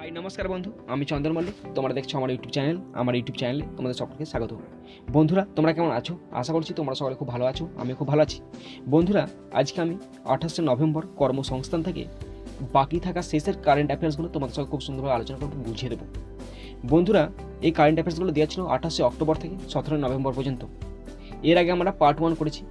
High নমস্কার বন্ধু, আমি চন্দন মল্লিক। তোমরা দেখছো আমার ইউটিউব চ্যানেল। আমার ইউটিউব চ্যানেলে তোমাদের সকলকে স্বাগত। বন্ধুরা, তোমরা কেমন আছো? আশা করছি তোমরা সকলে খুব ভালো আছো। আমি খুব ভালো আছি। বন্ধুরা, আজকে আমি 28শে নভেম্বর কর্মসংস্থান থেকে বাকি থাকা শেষের কারেন্ট অ্যাফেয়ার্সগুলো তোমাদের সঙ্গে খুব সুন্দরভাবে আলোচনা করতে বুঝিয়ে দেবো। বন্ধুরা, এই কারেন্ট অ্যাফেয়ার্সগুলো দেওয়া ছিল 28শে অক্টোবর থেকে 17 নভেম্বর পর্যন্ত। এর আগে আমরা পার্ট 1 করেছি।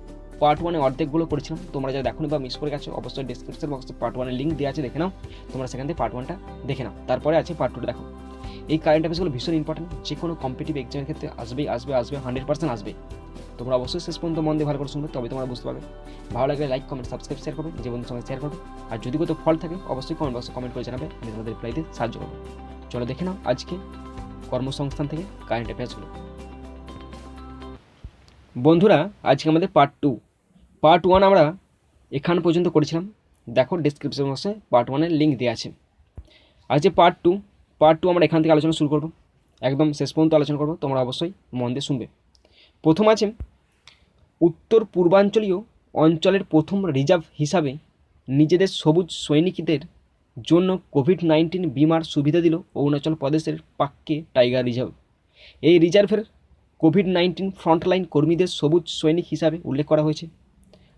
পার্ট 1-এ অর্ধেকগুলো করেছিলাম। তোমরা যারা দেখোনি বা মিস করে গেছো, অবশ্যই ডেসক্রিপশন বক্সে পার্ট 1-এর লিঙ্ক দেওয়া আছে, দেখে নাও। তোমরা সেখান থেকে পার্ট 1টা দেখে নাও, তারপরে আছে পার্ট 2টা দেখো। এই কারেন্ট অ্যাফেয়ার্সগুলো ভীষণ ইম্পর্টেন্ট, যে কোনো কম্পিটিটিভ এক্সামের ক্ষেত্রে আসবে 100% আসবে। তোমরা অবশ্যই শেষ পর্যন্ত মন দিয়ে ভালো করে শুনবে, তবে তোমরা বুঝতে পারবে। ভালো লাগলে লাইক, কমেন্ট, সাবস্ক্রাইব, শেয়ার করবে, যে বন্ধুর সঙ্গে শেয়ার করবে। আর যদি কোনো ফল থাকে অবশ্যই কমেন্ট বক্সে কমেন্ট করে জানাবে, আমি তোমাদের রিপ্লাই দিতে সাহায্য করবো। চলো দেখে নাও আজকে কর্মসংস্থান থেকে কারেন্ট অ্যাফেয়ার্সগুলো। বন্ধুরা, আজকে আমাদের পার্ট 2। পার্ট 1 আমরা এখান পর্যন্ত করেছিলাম। দেখো ডেসক্রিপশন বক্সে পার্ট 1-এর লিঙ্ক দেওয়া আছে। আজকে পার্ট 2 আমরা এখান থেকে আলোচনা শুরু করব, একদম শেষ পর্যন্ত আলোচনা করব। তোমরা অবশ্যই মন দিয়ে শুনবে। প্রথম আছে, উত্তর পূর্বাঞ্চলীয় অঞ্চলের প্রথম রিজার্ভ হিসাবে নিজেদের সবুজ সৈনিকদের জন্য কোভিড-19 বিমার সুবিধা দিল অরুণাচল প্রদেশের পাক্কে টাইগার রিজার্ভ। এই রিজার্ভের কোভিড-19 ফ্রন্টলাইন কর্মীদের সবুজ সৈনিক হিসাবে উল্লেখ করা হয়েছে।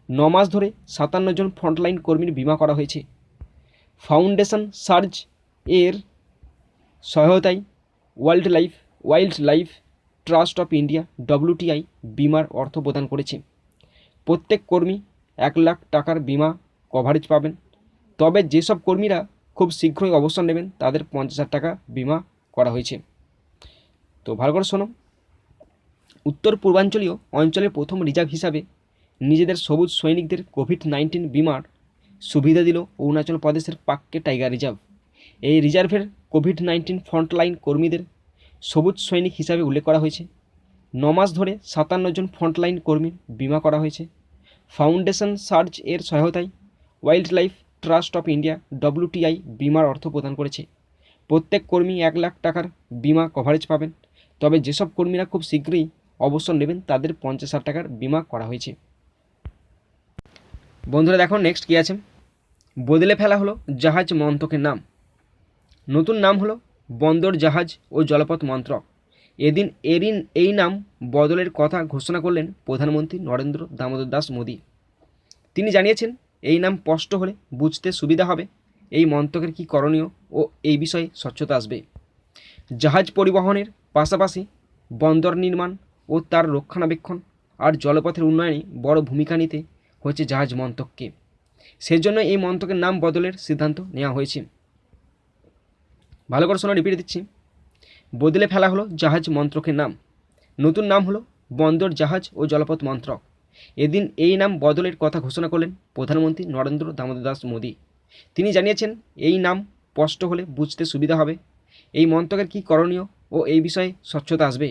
9 মাস ধরে 57 জন ফ্রন্টলাইন কর্মীর বিমা করা হয়েছে। ফাউন্ডেশন সার্চ এর সহায়তায় wild life trust of India WTI বিমার অর্থ প্রদান করেছে। প্রত্যেক কর্মী 1 লাখ টাকার বিমা কভারেজ পাবেন। তবে যেসব কর্মীরা খুব শীঘ্রই অবসর নেবেন তাদের 50,000 টাকা বিমা করা হয়েছে। তো ভালো করে শোনো, উত্তর পূর্বাঞ্চলীয় অঞ্চলের প্রথম রিজার্ভ হিসাবে নিজেদের সবুজ সৈনিকদের কোভিড-19 বিমার সুবিধা দিল অরুণাচল প্রদেশের পাক্কে টাইগার রিজার্ভ। এই রিজার্ভের কোভিড-19 ফ্রন্টলাইন কর্মীদের সবুজ সৈনিক হিসাবে উল্লেখ করা হয়েছে। 9 মাস ধরে 57 জন ফ্রন্টলাইন কর্মীর বিমা করা হয়েছে। ফাউন্ডেশন সার্চ এর সহায়তায় wild life trust of India WTI বিমার অর্থ প্রদান করেছে। প্রত্যেক কর্মী 1 লাখ টাকার বিমা কভারেজ পাবেন। তবে যেসব কর্মীরা খুব শীঘ্রই অবসর নেবেন তাদের 50,000 টাকার বিমা করা হয়েছে। বন্ধুরা দেখো নেক্সট কী আছে। বদলে ফেলা হলো জাহাজ মন্ত্রকের নাম। নতুন নাম হলো বন্দর জাহাজ ও জলপথ মন্ত্রক। এই নাম বদলের কথা ঘোষণা করলেন প্রধানমন্ত্রী নরেন্দ্র দামোদর দাস মোদী। তিনি জানিয়েছেন, এই নাম স্পষ্ট হলে বুঝতে সুবিধা হবে এই মন্ত্রকের কী করণীয় ও এই বিষয়ে স্বচ্ছতা আসবে। জাহাজ পরিবহনের পাশাপাশি বন্দর নির্মাণ ও তার রক্ষণাবেক্ষণ আর জলপথের উন্নয়নে বড় ভূমিকা নিতে হচ্ছে জাহাজ মন্ত্রককে। সেজন্য এই মন্ত্রকের নাম বদলের সিদ্ধান্ত নেওয়া হয়েছে। ভালো করে শোনা, রিপিট দিচ্ছি। বদলে ফেলা হলো জাহাজ মন্ত্রকের নাম। নতুন নাম হলো বন্দর জাহাজ ও জলপথ মন্ত্রক। এই নাম বদলের কথা ঘোষণা করলেন প্রধানমন্ত্রী নরেন্দ্র দামোদর দাস মোদী। তিনি জানিয়েছেন, এই নাম স্পষ্ট হলে বুঝতে সুবিধা হবে এই মন্ত্রকের কী করণীয় ও এই বিষয়ে স্বচ্ছতা আসবে।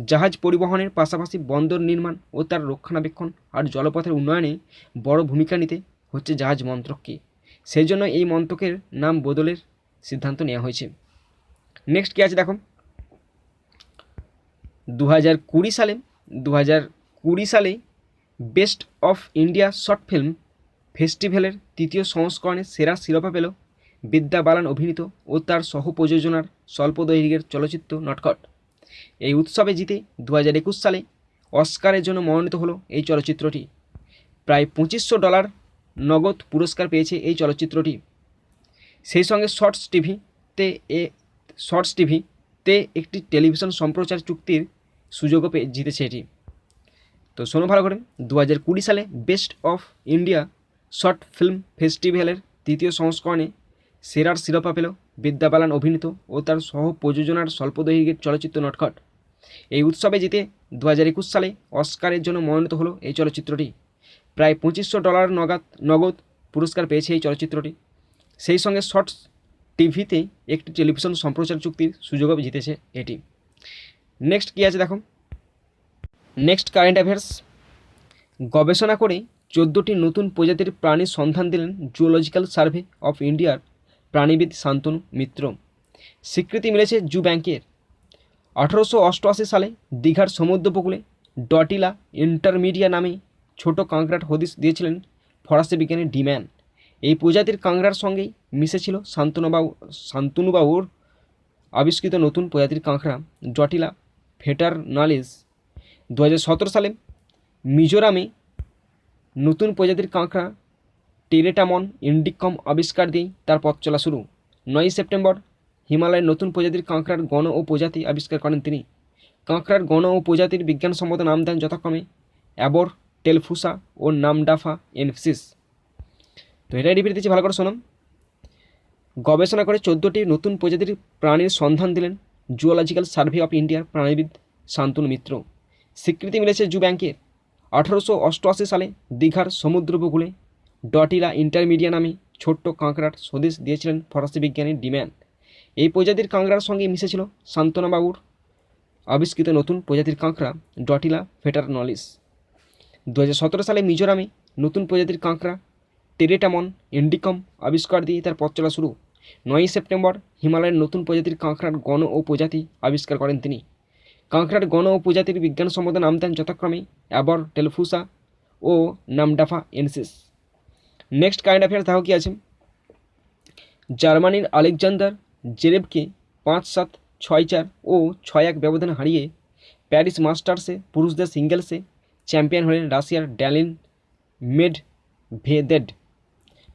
জাহাজ পরিবহনের পাশাপাশি বন্দর নির্মাণ ও তার রক্ষণাবেক্ষণ আর জলপথের উন্নয়নে বড় ভূমিকা নিতে হচ্ছে জাহাজ মন্ত্রককে। সেই জন্য এই মন্ত্রকের নাম বদলের সিদ্ধান্ত নেওয়া হয়েছে। নেক্সট কী আছে দেখো। 2020 সালে best of India short film ফেস্টিভ্যালের 3য় সংস্করণে সেরা শিরোপা পেল বিদ্যা বালান অভিনীত ও তার সহ প্রযোজনার স্বল্প দৈর্ঘ্যের চলচ্চিত্র নটখট। এই উৎসবে জিতে 2021 সালে অস্কারের জন্য মনোনীত হলো এই চলচ্চিত্রটি। প্রায় $2500 নগদ পুরস্কার পেয়েছে এই চলচ্চিত্রটি। সেই সঙ্গে শর্টস টিভিতে একটি টেলিভিশন সম্প্রচার চুক্তির সুযোগও জিতেছে এটি। তো শোনো ভালো করে, 2020 সালে best of India short film ফেস্টিভ্যালের 3য় সংস্করণে সেরার শিরোপা পেল বিদ্যা বালান অভিনীত ও তার সহ প্রযোজনার স্বল্প দৈর্ঘ্যের চলচ্চিত্র নটখট। এই উৎসবে জিতে 2021 সালে অস্কারের জন্য মনোনীত হলো এই চলচ্চিত্রটি। প্রায় $2500 নগদ পুরস্কার পেয়েছে এই চলচ্চিত্রটি। সেই সঙ্গে শর্টস টিভিতে একটি টেলিভিশন সম্প্রচার চুক্তির সুযোগও জিতেছে এটি। নেক্সট কী আছে দেখো। Next current affairs. গবেষণা করে 14টি নতুন প্রজাতির প্রাণীর সন্ধান দিলেন জুওলজিক্যাল সার্ভে অফ ইন্ডিয়ার প্রাণীবিদ শান্তনু মিত্র। স্বীকৃতি মিলেছে জু ব্যাংকের। 1888 সালে দীঘার সমুদ্র উপকূলে ডটিলা ইন্টারমিডিয়া নামে ছোট কাঁকড়ার হদিশ দিয়েছিলেন ফরাসি বিজ্ঞানী ডিম্যান। এই প্রজাতির কাঁকড়ার সঙ্গেই মিশেছিল শান্তনুবাবুর আবিষ্কৃত নতুন প্রজাতির কাঁকড়া ডটিলা ভেটারনালিস। 2017 সালে মিজোরামে নতুন প্রজাতির কাঁকড়া টেরেটামন ইন্ডিকম আবিষ্কার দিয়েই তার পথ চলা শুরু। 9 সেপ্টেম্বর হিমালয়ের নতুন প্রজাতির কাঁকড়ার গণ ও প্রজাতি আবিষ্কার করেন তিনি। কাঁকড়ার গণ ও প্রজাতির বিজ্ঞানসম্মত নাম দেন যথাক্রমে অ্যাবর টেলফুসা ও নামডাফা এনফিসিস। তো এটাই রিপিট দিচ্ছি, ভালো করে শোনাম। গবেষণা করে 14টি নতুন প্রজাতির প্রাণীর সন্ধান দিলেন জুওলজিক্যাল সার্ভে অফ ইন্ডিয়ার প্রাণীবিদ শান্তনু মিত্র। স্বীকৃতি মিলেছে জু ব্যাংকের। 1888 সালে দীঘার সমুদ্র উপকূলে ডটিলা ইন্টারমিডিয়া নামে ছোট্ট কাঁকড়ার স্বদেশ দিয়েছিলেন ফরাসি বিজ্ঞানী ডিম্যান। এই প্রজাতির কাঁকড়ার সঙ্গে মিশেছিল শান্তনাবাবুর আবিষ্কৃত নতুন প্রজাতির কাঁকড়া ডটিলা ভেটারনালিস। 2017 সালে মিজোরামে নতুন প্রজাতির কাঁকড়া টেরেটামন ইন্ডিকম আবিষ্কার দিয়ে তার পথ চলা শুরু। 9 সেপ্টেম্বর হিমালয়ের নতুন প্রজাতির কাঁকড়ার গণ ও প্রজাতি আবিষ্কার করেন তিনি। কাঁকড়ার গণ ও প্রজাতির বিজ্ঞানসম্মত নাম দেন যথাক্রমে অ্যাবর টেলফুসা ও নামডাফা এনসিস। নেক্সট কারেন্ট অ্যাফেয়ার্স দেখো কি আছে। জার্মানির আলেকজান্ডার জেরেভকে 5-7, 6-4 ও 6-1 ব্যবধানে হারিয়ে প্যারিস মাস্টার্সে পুরুষদের সিঙ্গেলসে চ্যাম্পিয়ন হলেন রাশিয়ার ড্যানিল মেডভেদেভ।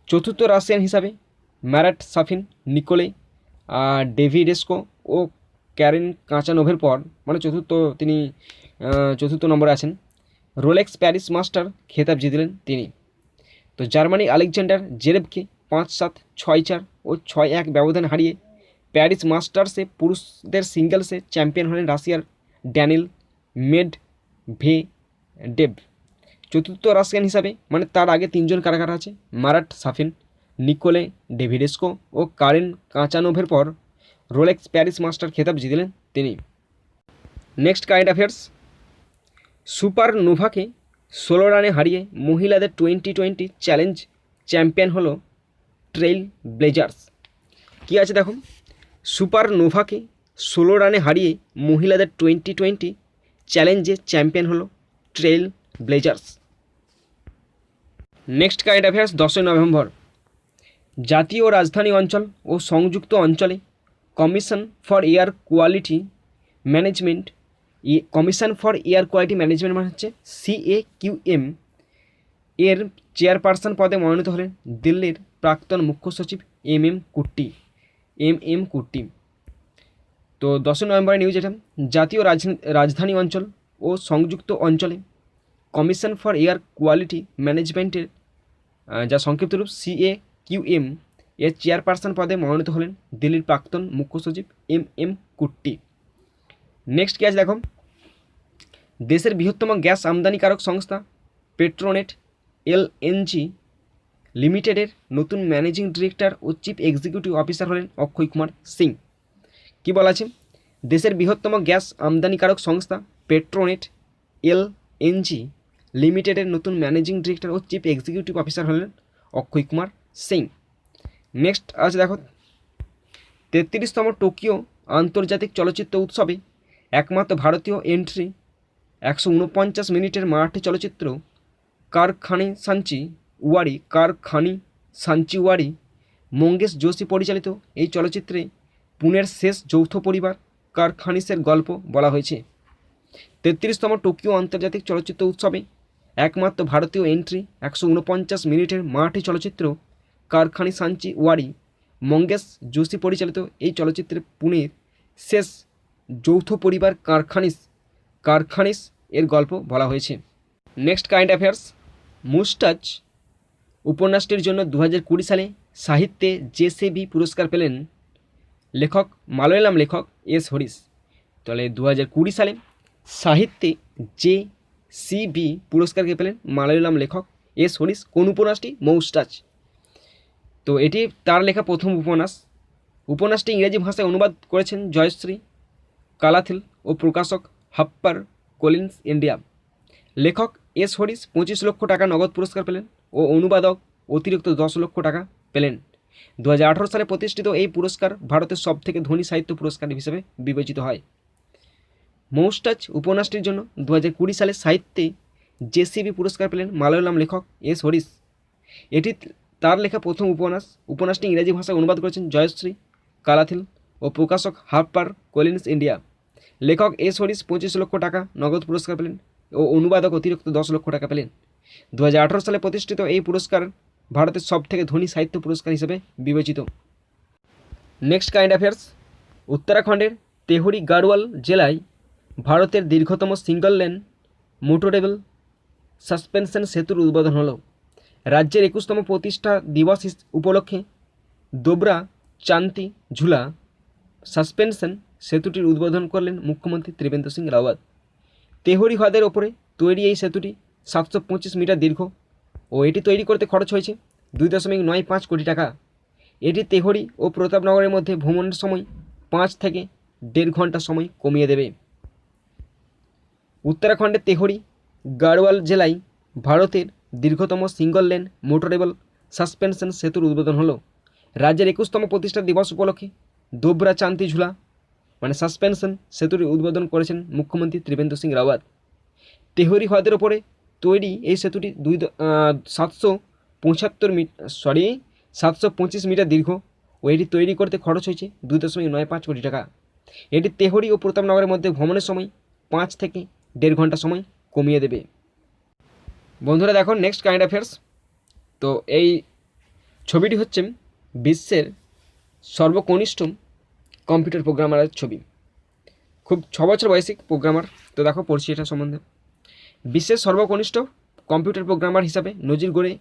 চতুর্থ রাশিয়ান হিসাবে ম্যারাট সাফিন, নিকোলে ডেভিডেস্কো ও ক্যারেন কাঁচানোভের পর, মানে তিনি চতুর্থ নম্বরে আছেন। রোলেক্স প্যারিস মাস্টার খেতাব জিতলেন তিনি। তো জার্মানি আলেকজান্ডার জেরেভকে 5-7, 6-4 ও 6-1 ব্যবধানে হারিয়ে প্যারিস মাস্টার্সে পুরুষদের সিঙ্গেলসে চ্যাম্পিয়ন হলেন রাশিয়ার ড্যানিল মেডভেডেভ। চতুর্থ রাশিয়ান হিসাবে, মানে তার আগে 3জন কারাগার আছে, মারাট সাফিন, নিকোলে ডেভিডেস্কো ও কারেন কাঁচানোভের পর রোলেক্স প্যারিস মাস্টার খেতাব জিতলেন তিনি। Next current affairs. সুপার নোভাকে 16 রানে হারিয়ে মহিলাদের 2020 চ্যালেঞ্জ চ্যাম্পিয়ন হলো ট্রেইল ব্লেজার্স। কী আছে দেখো, সুপার নোভাকে 16 রানে হারিয়ে মহিলাদের 2020 চ্যালেঞ্জে চ্যাম্পিয়ন হলো trail blazers. Next current affairs 10 November. জাতীয় রাজধানী অঞ্চল ও সংযুক্ত অঞ্চলে commission for air quality management মানে হচ্ছে CAQM এর চেয়ারপারসন পদে মনোনীত হলেন দিল্লির প্রাক্তন মুখ্য সচিব MM কুট্টি। তো 10 নভেম্বরের নিউজ এটা। জাতীয় রাজধানী অঞ্চল ও সংযুক্ত অঞ্চলে কমিশন ফর এয়ার কোয়ালিটি ম্যানেজমেন্টের যা সংক্ষিপ্ত রূপ CAQM এর চেয়ারপারসন পদে মনোনীত হলেন দিল্লির প্রাক্তন মুখ্য সচিব MM কুট্টি। নেক্সট কি আছে দেখো, দেশের বৃহত্তম গ্যাস আমদানিকারক সংস্থা পেট্রোনেট LNG লিমিটেডের নতুন ম্যানেজিং ডিরেক্টর ও চিফ এক্সিকিউটিভ অফিসার হলেন অক্ষয় কুমার সিং। কী বলা আছে, দেশের বৃহত্তম গ্যাস আমদানিকারক সংস্থা পেট্রোনেট LNG লিমিটেডের নতুন ম্যানেজিং ডিরেক্টর ও চিফ এক্সিকিউটিভ অফিসার হলেন অক্ষয় কুমার সিং। নেক্সট আছে দেখো, 33তম টোকিও আন্তর্জাতিক চলচ্চিত্র উৎসবে একমাত্র ভারতীয় এন্ট্রি 149 মিনিটের মারাঠি চলচ্চিত্র কারখানি সাঞ্চিওয়ারি মঙ্গেশ যোশী পরিচালিত এই চলচ্চিত্রে পুনের শেষ যৌথ পরিবার কারখানিসের গল্প বলা হয়েছে। 33তম টোকিও আন্তর্জাতিক চলচ্চিত্র উৎসবে একমাত্র ভারতীয় এন্ট্রি 149 মিনিটের মারাঠি চলচ্চিত্র কারখানি সাঞ্চিওয়ারি মঙ্গেশ যোশী পরিচালিত এই চলচ্চিত্রে পুনের শেষ যৌথ পরিবার কারখানিস এর গল্প বলা হয়েছে। Next current affairs. মুস্টাচ উপন্যাসটির জন্য 2020 সালে সাহিত্যে JCB পুরস্কার পেলেন মালয়ালাম লেখক S. হরিশ। তাহলে 2020 সালে সাহিত্যে JCB পুরস্কারকে পেলেন মালয়ালাম লেখক S. হরিশ। কোন উপন্যাসটি? মুস্টাচ। তো এটি তার লেখা প্রথম উপন্যাসটি ইংরেজি ভাষায় অনুবাদ করেছেন জয়শ্রী কালাথিল ও প্রকাশক হাপ্পার কলিন্স ইন্ডিয়া। লেখক S. হরিশ 25 লক্ষ টাকা নগদ পুরস্কার পেলেন ও অনুবাদক অতিরিক্ত 10 লক্ষ টাকা পেলেন। 2018 সালে প্রতিষ্ঠিত এই পুরস্কার ভারতের সবথেকে ধনী সাহিত্য পুরস্কার হিসেবে বিবেচিত হয়। মুস্টাচ উপন্যাসটির জন্য 2020 সালে সাহিত্যে JCB পুরস্কার পেলেন মালয়ালাম লেখক S. হরিশ। এটি তার লেখা প্রথম উপন্যাসটি ইংরেজি ভাষায় অনুবাদ করেছেন জয়শ্রী কালাথিল ও প্রকাশক হার্পার কলিন্স ইন্ডিয়া। লেখক এস হরিশ 25 লক্ষ টাকা নগদ পুরস্কার পেলেন ও অনুবাদক অতিরিক্ত 10 লক্ষ টাকা পেলেন। 2018 সালে প্রতিষ্ঠিত এই পুরস্কার ভারতের সবথেকে ধনী সাহিত্য পুরস্কার হিসেবে বিবেচিত। Next current affairs. উত্তরাখণ্ডের তেহরি গাড়ওয়াল জেলায় ভারতের দীর্ঘতম সিঙ্গল লেন মোটরেবল সাসপেনশন সেতুর উদ্বোধন হলো। রাজ্যের 21তম প্রতিষ্ঠা দিবস উপলক্ষে দোবরা চান্তি ঝুলা সাসপেনশন সেতুটির উদ্বোধন করলেন মুখ্যমন্ত্রী ত্রিবেন্দ্র সিং রাওয়াত। তেহরি হ্রদের ওপরে তৈরি এই সেতুটি 725 মিটার দীর্ঘ ও এটি তৈরি করতে খরচ হয়েছে 2.95 কোটি টাকা। এটি তেহরি ও প্রতাপনগরের মধ্যে ভ্রমণের সময় 5 থেকে 1.5 ঘন্টা সময় কমিয়ে দেবে। উত্তরাখণ্ডের তেহরি গাড়ওয়াল জেলায় ভারতের দীর্ঘতম সিঙ্গল লেন মোটরেবল সাসপেনশন সেতুর উদ্বোধন হলো। রাজ্যের 21তম প্রতিষ্ঠা দিবস উপলক্ষে দোবরা চান্তি ঝুলা সাসপেনশন সেতুর উদ্বোধন করেছেন মুখ্যমন্ত্রী ত্রিবেন্দ্র সিং রাওয়াত। তেহরি হ্রদের ওপরে তৈরি এই সেতুটি 725 মিটার দীর্ঘ ও এটি তৈরি করতে খরচ হয়েছে 2.95 কোটি টাকা। এটি তেহরি ও প্রতাপনগরের মধ্যে ভ্রমণের সময় 5 থেকে 1.5 ঘন্টা সময় কমিয়ে দেবে। বন্ধুরা দেখো নেক্সট কারেন্ট অ্যাফেয়ার্স। তো এই ছবিটি হচ্ছে বিশ্বের সর্বকনিষ্ঠ কম্পিউটার প্রোগ্রামারের ছবি, খুব 6 বছর বয়সী প্রোগ্রামার। তো দেখো পড়ছি এটা সম্বন্ধে। বিশ্বের সর্বকনিষ্ঠ কম্পিউটার প্রোগ্রামার হিসাবে নজির গড়ে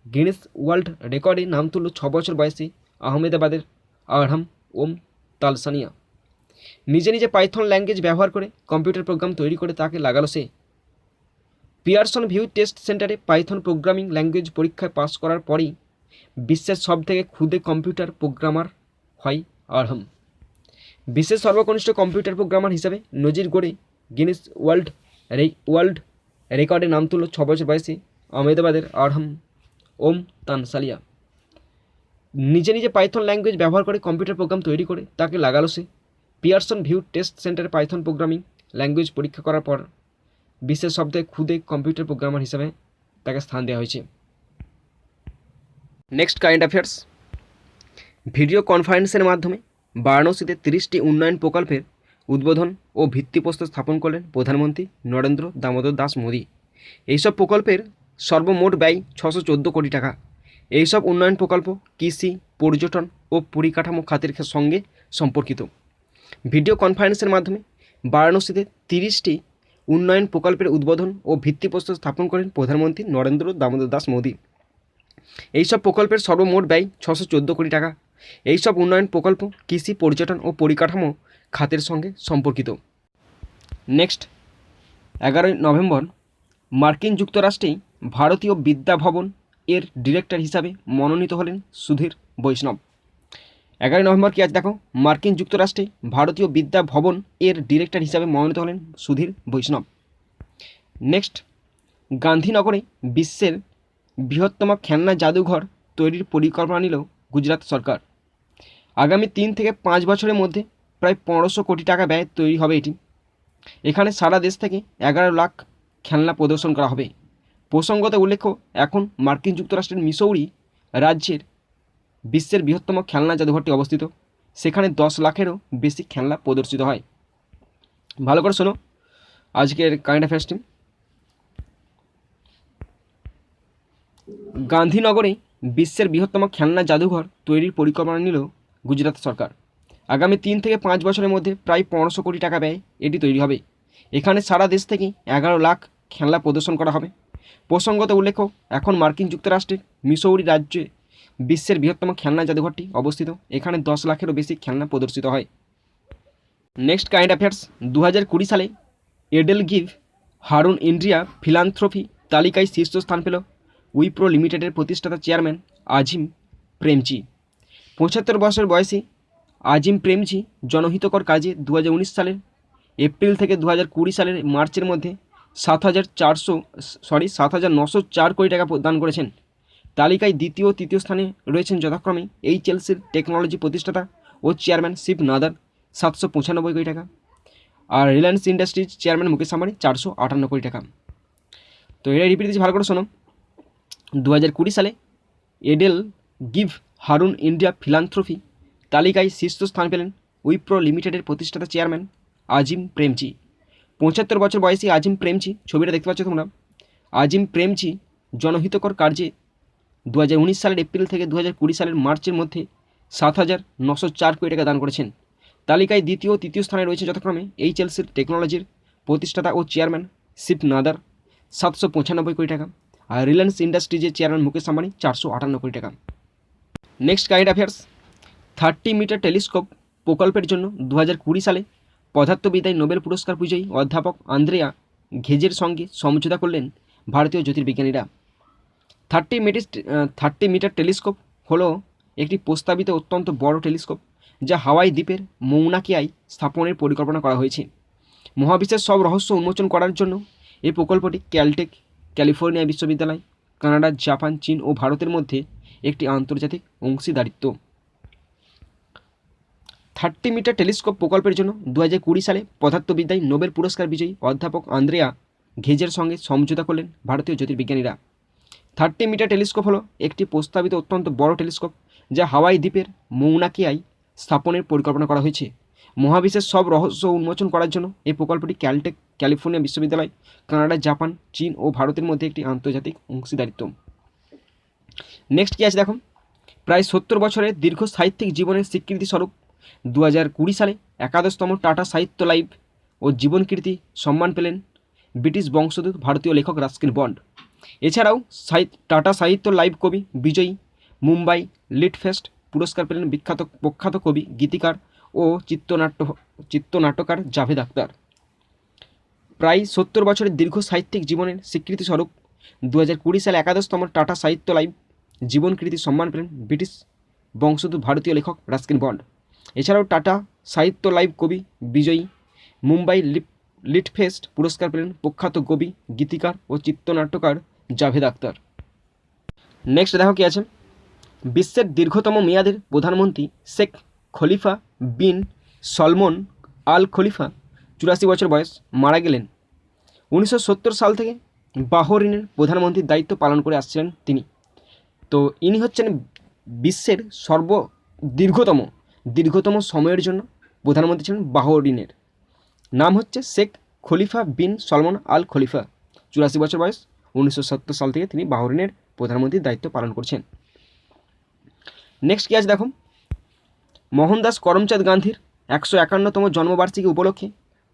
গিনেস ওয়ার্ল্ড রেকর্ডে নাম তুলল 6 বছর বয়সী আহমেদাবাদের আরহাম ওম তালসানিয়া। নিজে পাইথন ল্যাঙ্গুয়েজ ব্যবহার করে কম্পিউটার প্রোগ্রাম তৈরি করে তাকে লাগালো সে। পিয়ারসন ভিউ টেস্ট সেন্টারে পাইথন প্রোগ্রামিং ল্যাঙ্গুয়েজ পরীক্ষায় পাস করার পরেই বিশ্বের সবথেকে ক্ষুদে কম্পিউটার প্রোগ্রামার হয় আরহাম। বিশ্বের সর্বকনিষ্ঠ কম্পিউটার প্রোগ্রামার হিসাবে নজির গড়ে গিনেস ওয়ার্ল্ড রেকর্ডে নাম তুলল 6 বছর বয়সী আহমেদাবাদের আরহাম ওম তানসালিয়া। নিজে পাইথন ল্যাঙ্গুয়েজ ব্যবহার করে কম্পিউটার প্রোগ্রাম তৈরি করে তাকে লাগালো সে। পিয়ারসন ভিউ টেস্ট সেন্টারে পাইথন প্রোগ্রামিং ল্যাঙ্গুয়েজ পরীক্ষা করার পর বিশ্বের সবথেকে ক্ষুদে কম্পিউটার প্রোগ্রামার হিসাবে তাকে স্থান দেওয়া হয়েছে। Next current affairs. ভিডিও কনফারেন্সের মাধ্যমে বারাণসীতে 30টি উন্নয়ন প্রকল্পের উদ্বোধন ও ভিত্তিপ্রস্তর স্থাপন করলেন প্রধানমন্ত্রী নরেন্দ্র দামোদর দাস মোদী। এইসব প্রকল্পের সর্বমোট ব্যয় 614 কোটি টাকা। এইসব উন্নয়ন প্রকল্প কৃষি, পর্যটন ও পরিকাঠামো খাতের সঙ্গে সম্পর্কিত। ভিডিও কনফারেন্সের মাধ্যমে বারাণসীতে 30টি উন্নয়ন প্রকল্পের উদ্বোধন ও ভিত্তিপ্রস্তর স্থাপন করেন প্রধানমন্ত্রী নরেন্দ্র দামোদর দাস মোদী। এইসব প্রকল্পের সর্বমোট ব্যয় 614 কোটি টাকা। এইসব উন্নয়ন প্রকল্প কৃষি, পর্যটন ও পরিকাঠামো খাতের সঙ্গে সম্পর্কিত। নেক্সট 11 নভেম্বর মার্কিন যুক্তরাষ্ট্রেই ভারতীয় বিদ্যা ভবন এর ডিরেক্টর হিসাবে মনোনীত হলেন সুধীর বৈষ্ণব। 11 নভেম্বর কি আজ দেখো, মার্কিন যুক্তরাষ্ট্রে ভারতীয় বিদ্যা ভবন এর ডিরেক্টর হিসাবে মনোনীত হলেন সুধীর বৈষ্ণব। নেক্সট গান্ধীনগরে বিশ্বের বৃহত্তম খেলনা জাদুঘর তৈরির পরিকল্পনা নিল গুজরাট সরকার। আগামী 3 থেকে 5 বছরের মধ্যে প্রায় 1500 কোটি টাকা ব্যয়ে তৈরি হবে এটি। এখানে সারা দেশ থেকে 11 লাখ খেলনা প্রদর্শন করা হবে। প্রসঙ্গত উল্লেখ্য, এখন মার্কিন যুক্তরাষ্ট্রের মিসৌরি রাজ্যের বিশ্বের বৃহত্তম খেলনা জাদুঘরটি অবস্থিত। সেখানে 10 লাখেরও বেশি খেলনা প্রদর্শিত হয়। ভালো করে শোনো আজকের কারেন্ট অ্যাফেয়ার্সটি। গান্ধীনগরে বিশ্বের বৃহত্তম খেলনা জাদুঘর তৈরির পরিকল্পনা নিল গুজরাট সরকার। আগামী 3 থেকে 5 বছরের মধ্যে প্রায় 1500 কোটি টাকা ব্যয়ে এটি তৈরি হবে। এখানে সারা দেশ থেকে 11 লাখ খেলনা প্রদর্শন করা হবে। প্রসঙ্গত উল্লেখ্য, এখন মার্কিন যুক্তরাষ্ট্রের মিসৌরি রাজ্যে বিশ্বের বৃহত্তম খেলনা জাদুঘরটি অবস্থিত। এখানে 10 লাখেরও বেশি খেলনা প্রদর্শিত হয়। Next current affairs. 2020 সালে এডেল গিভ হারুন ইন্ডিয়া ফিলান্থ্রফি তালিকায় শীর্ষস্থান পেল উইপ্রো লিমিটেডের প্রতিষ্ঠাতা চেয়ারম্যান আজিম প্রেমজি। 75 বছর বয়সী আজিম প্রেমজি জনহিতকর কাজে 2019 সালের এপ্রিল থেকে 2020 সালের মার্চের মধ্যে 7,904 কোটি টাকা প্রদান করেছেন। তালিকায় দ্বিতীয় ও তৃতীয় স্থানে রয়েছেন যথাক্রমে এইচএলসির টেকনোলজি প্রতিষ্ঠাতা ও চেয়ারম্যান শিব নাদার 795 কোটি টাকা, আর রিলায়েন্স ইন্ডাস্ট্রিজ চেয়ারম্যান মুকেশ আম্বানি 458 কোটি টাকা। তো এটা রিপিট দিচ্ছি, ভালো করে শোনো। 2020 সালে এডেল গিভ হারুন ইন্ডিয়া ফিলান্থ্রফি তালিকায় শীর্ষস্থান পেলেন উইপ্রো লিমিটেডের প্রতিষ্ঠাতা চেয়ারম্যান আজিম প্রেমজি। ৭৫ বছর বয়সী আজিম প্রেমজি, ছবিটা দেখতে পাচ্ছ তোমরা। আজিম প্রেমজি জনহিতকর কার্যে 2019 সালের এপ্রিল থেকে 2020 সালের মার্চের মধ্যে 7,904 কোটি টাকা দান করেছেন। তালিকায় দ্বিতীয় ও তৃতীয় স্থানে রয়েছে যথাক্রমে এইচএলসির টেকনোলজির প্রতিষ্ঠাতা ও চেয়ারম্যান শিব নাদার 795 কোটি টাকা, আর রিলায়েন্স ইন্ডাস্ট্রিজের চেয়ারম্যান মুকেশ আম্বানি 458 কোটি টাকা। Next current affairs, 30 metre telescope প্রকল্পের জন্য 2020 সালে পদার্থবিদ্যায় নোবেল পুরস্কার বিজয়ী অধ্যাপক আন্দ্রেয়া ঘেজের সঙ্গে সমঝোতা করলেন ভারতীয় জ্যোতির্বিজ্ঞানীরা। 30 মিটার টেলিস্কোপ হলো একটি প্রস্তাবিত অত্যন্ত বড় টেলিস্কোপ যা হাওয়াই দ্বীপের মৌনাকিয়ায় স্থাপনের পরিকল্পনা করা হয়েছে। মহাবিশ্বের সব রহস্য উন্মোচন করার জন্য এই প্রকল্পটি ক্যালটেক, ক্যালিফোর্নিয়া বিশ্ববিদ্যালয়, কানাডা, জাপান, চীন ও ভারতের মধ্যে একটি আন্তর্জাতিক অংশীদারিত্ব। 30 মিটার টেলিস্কোপ প্রকল্পের জন্য 2020 সালে পদার্থবিদ্যায় নোবেল পুরস্কার বিজয়ী অধ্যাপক আন্দ্রেয়া ঘেজের সঙ্গে সমঝোতা করলেন ভারতীয় জ্যোতির্বিজ্ঞানীরা। 30 মিটার টেলিস্কোপ হলো একটি প্রস্তাবিত অত্যন্ত বড় টেলিস্কোপ যা হাওয়াই দ্বীপের মৌনাকিয়ায় স্থাপনের পরিকল্পনা করা হয়েছে। মহাবিশ্বের সব রহস্য উন্মোচন করার জন্য এই প্রকল্পটি ক্যালটেক, ক্যালিফোর্নিয়া বিশ্ববিদ্যালয়, কানাডা, জাপান, চীন ও ভারতের মধ্যে একটি আন্তর্জাতিক অংশীদারিত্ব। নেক্সট কী আছে দেখো, প্রায় 70 বছরের দীর্ঘ সাহিত্যিক জীবনের স্বীকৃতিস্বরূপ 2020 সালে 81তম টাটা সাহিত্য লাইভ ও জীবনকীর্তি সম্মান পেলেন ব্রিটিশ বংশোদ্ভূত ভারতীয় লেখক রাস্কিন বন্ড। এছাড়াও টাটা সাহিত্য লাইভ কবি বিজয়ী মুম্বাই লিটফেস্ট পুরস্কার পেলেন বিখ্যাত প্রখ্যাত কবি, গীতিকার ও চিত্রনাট্যকার জাভেদ আখতার। প্রায় 70 বছরের দীর্ঘ সাহিত্যিক জীবনের স্বীকৃতিস্বরূপ 2020 সালে 81তম টাটা সাহিত্য লাইভ জীবনকৃতি সম্মান পেলেন ব্রিটিশ বংশোদ্ভূত ভারতীয় লেখক রাস্কিন বন্ড। এছাড়াও টাটা সাহিত্য লাইভ কবি বিজয়ী মুম্বাই লিটফেস্ট পুরস্কার পেলেন প্রখ্যাত কবি, গীতিকার ও চিত্রনাট্যকার জাভেদ আখতার। নেক্সট দেখো কি আছে, বিশ্বের দীর্ঘতম মেয়াদের প্রধানমন্ত্রী শেখ খলিফা বিন সলমন আল খলিফা 84 বছর বয়স মারা গেলেন। 1970 সাল থেকে বাহরিনের প্রধানমন্ত্রীর দায়িত্ব পালন করে আসছিলেন তিনি। তো ইনি হচ্ছেন বিশ্বের দীর্ঘতম সময়ের জন্য প্রধানমন্ত্রী ছিলেন বাহরিনের। নাম হচ্ছে শেখ খলিফা বিন সলমন আল খলিফা, 84 বছর বয়স, 1970 সাল থেকে তিনি বাহরিনের প্রধানমন্ত্রীর দায়িত্ব পালন করছেন। নেক্সট কী আছে দেখো, মোহনদাস করমচাঁদ গান্ধীর 151তম জন্মবার্ষিকী উপলক্ষে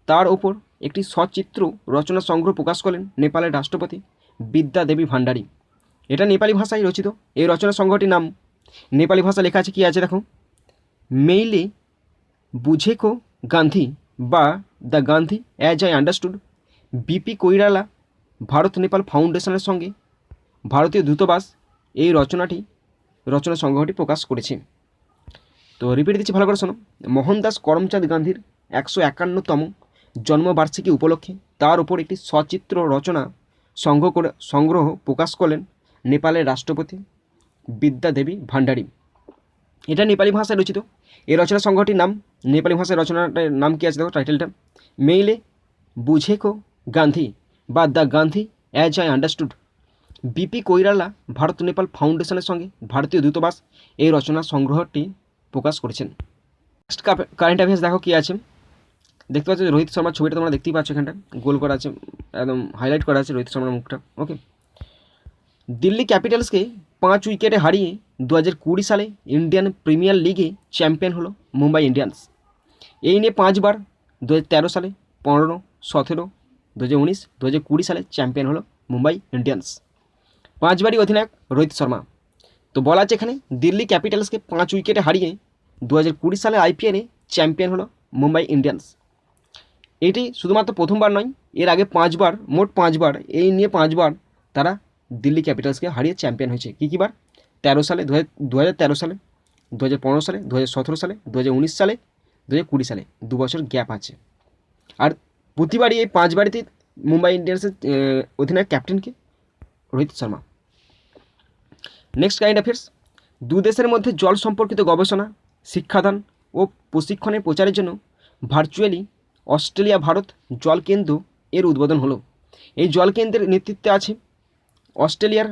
তার ওপর একটি সচিত্র রচনা সংগ্রহ প্রকাশ করলেন নেপালের রাষ্ট্রপতি বিদ্যা দেবী ভান্ডারী। এটা নেপালি ভাষায় রচিত। এই রচনা সংগ্রহটির নাম নেপালি ভাষা লেখা আছে, কি আছে দেখো, মেইলে বুঝেকো গান্ধী বা the Gandhi as I understood. BP Koirala Bharat Nepal ফাউন্ডেশনের সঙ্গে ভারতীয় দূতাবাস এই রচনা সংগ্রহটি প্রকাশ করেছে। তো রিপিট দিচ্ছি, ভালো করে শোনো। মোহনদাস করমচাঁদ গান্ধীর 151তম জন্মবার্ষিকী উপলক্ষে তার উপর একটি সচিত্র রচনা সংগ্রহ প্রকাশ করলেন নেপালের রাষ্ট্রপতি বিদ্যা দেবী ভান্ডারী। এটা নেপালি ভাষায় রচিত। এই রচনা সংগ্রহটির নাম, নেপালি ভাষায় রচনাটার নাম কী আছে দেখো, টাইটেলটা মেইলে বুঝেকো গান্ধী বা the Gandhi as I understood. BP Koirala Bharat Nepal ফাউন্ডেশনের সঙ্গে ভারতীয় দূতাবাস এই রচনা সংগ্রহটি প্রকাশ করেছেন। নেক্সট কারেন্ট অ্যাফেয়ার্স দেখো কী আছে, দেখতে পাচ্ছ রোহিত শর্মার ছবিটা তোমরা দেখতেই পাচ্ছ, এখানটা গোল করা আছে, একদম হাইলাইট করা আছে রোহিত শর্মার মুখটা। ওকে, দিল্লি ক্যাপিটালসকে 5 উইকেটে হারিয়ে 2020 সালে ইন্ডিয়ান প্রিমিয়ার লিগে চ্যাম্পিয়ন হলো মুম্বাই ইন্ডিয়ান্স। এই নিয়ে 5 বার 2013 সালে, 15, 17, 2019, 2020 সালে চ্যাম্পিয়ন হলো মুম্বাই ইন্ডিয়ান্স। 5 বারই অধিনায়ক রোহিত শর্মা। তো বলা আছে এখানে দিল্লি ক্যাপিটালসকে 5 উইকেটে হারিয়ে 2020 সালে আইপিএলে চ্যাম্পিয়ন হলো মুম্বাই ইন্ডিয়ান্স। এটি শুধুমাত্র প্রথমবার নয়, এর আগে 5 বার, মোট 5 বার, এই নিয়ে 5 বার তারা দিল্লি ক্যাপিটালসকে হারিয়ে চ্যাম্পিয়ন হয়েছে। কী বার? 13 সালে, 2013 সালে, 2015 সালে, 2017 সালে, 2019 সালে, 2020 সালে, 2 বছর গ্যাপ আছে। আর প্রতিবারই এই 5 বারিতে মুম্বাই ইন্ডিয়ান্সের অধিনায়ক ক্যাপ্টেনকে Rohit Sharma. Next current affairs, 2 দেশের মধ্যে জল সম্পর্কিত গবেষণা, শিক্ষাদান ও প্রশিক্ষণের প্রচারের জন্য ভার্চুয়ালি অস্ট্রেলিয়া ভারত জলকেন্দ্র এর উদ্বোধন হলো। এই জলকেন্দ্রের নেতৃত্বে আছে অস্ট্রেলিয়ার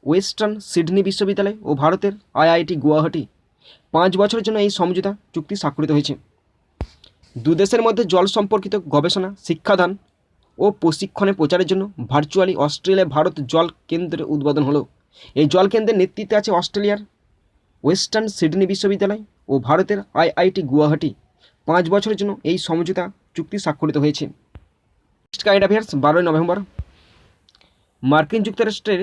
ওয়েস্টার্ন সিডনি বিশ্ববিদ্যালয় ও ভারতের আইআইটি গুয়াহাটি 5 বছরের জন্য এই সমঝোতা চুক্তি স্বাক্ষরিত হয়েছে। দু দেশের মধ্যে জল সম্পর্কিত গবেষণা, শিক্ষাদান ও প্রশিক্ষণে প্রচারের জন্য ভার্চুয়ালি অস্ট্রেলিয়া ভারত জল কেন্দ্রের উদ্বোধন হলো। এই জল কেন্দ্রের নেতৃত্বে আছে অস্ট্রেলিয়ার ওয়েস্টার্ন সিডনি বিশ্ববিদ্যালয় ও ভারতের আইআইটি গুয়াহাটি। 5 বছরের জন্য এই সমঝোতা চুক্তি স্বাক্ষরিত হয়েছে। Next current affairs 12 November. মার্কিন যুক্তরাষ্ট্রের